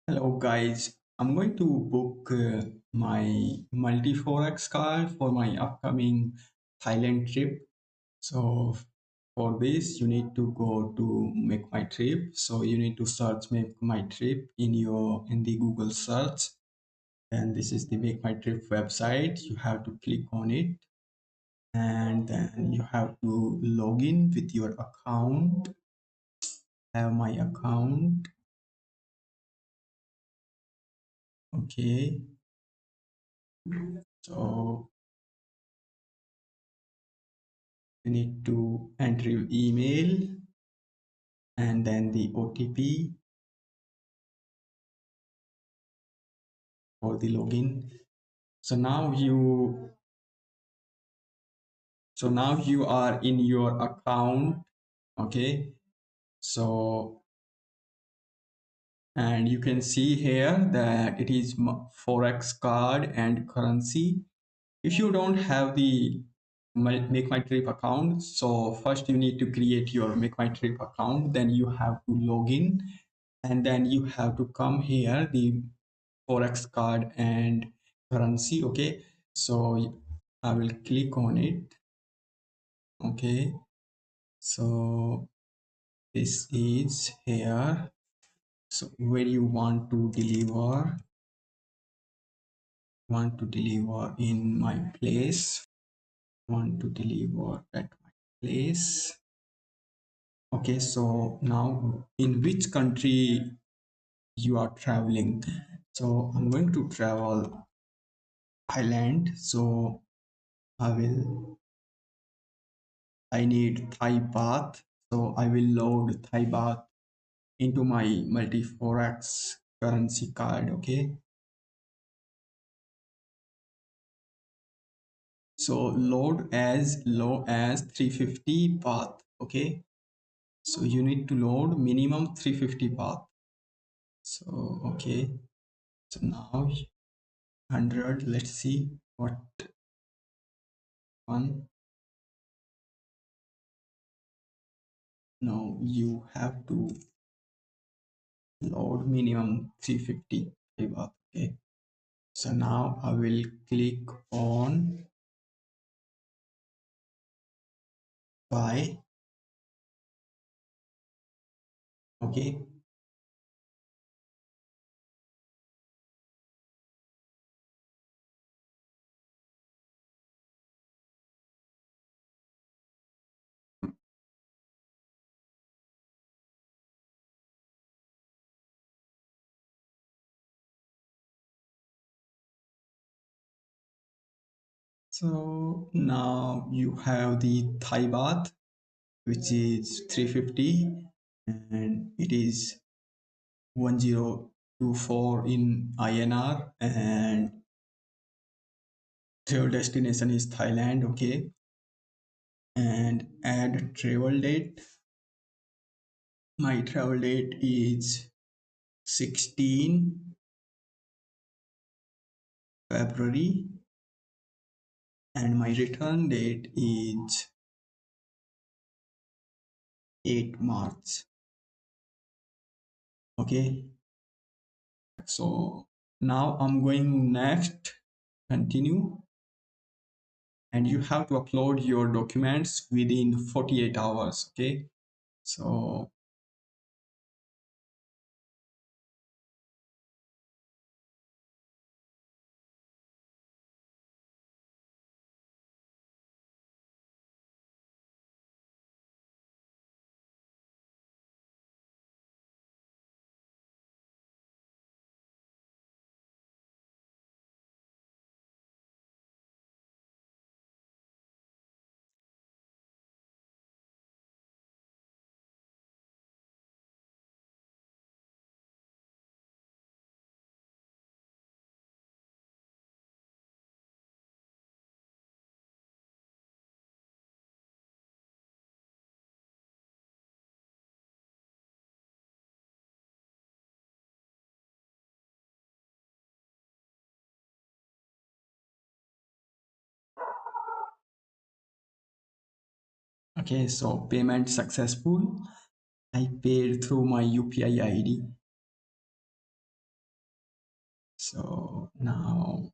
Hello guys, I'm going to book my multi-forex card for my upcoming Thailand trip. So for this, you need to go to make my trip. So you need to search make my trip in the Google search. And this is the make my trip website. You have to click on it and then you have to log in with your account. Have my account. Okay. So you need to enter your email and then the OTP for the login. So now you are in your account. Okay. So and you can see here that it is forex card and currency. If you don't have the make my trip account, so first you need to create your make my trip account, then you have to log in and then you have to come here the forex card and currency. Okay, so I will click on it. Okay, so this is here. So where you want to deliver in my place, want to deliver at my place. Okay, so now in which country you are traveling? So I'm going to travel Thailand, so I need Thai baht, so I will load Thai baht into my multi-forex currency card. Okay, so load as low as 350 baht. Okay, so you need to load minimum 350 baht. So okay, so now 100. Let's see what one. No, you have to load minimum 350 baht. Okay, so now I will click on buy. Okay, so now you have the Thai baht, which is 350, and it is 1024 in INR, and travel destination is Thailand. Okay, and add travel date. My travel date is 16 February, and my return date is 8 March. Okay, so now I'm going next, continue, and you have to upload your documents within 48 hours. Okay, so okay, so payment successful. I paid through my UPI ID. So now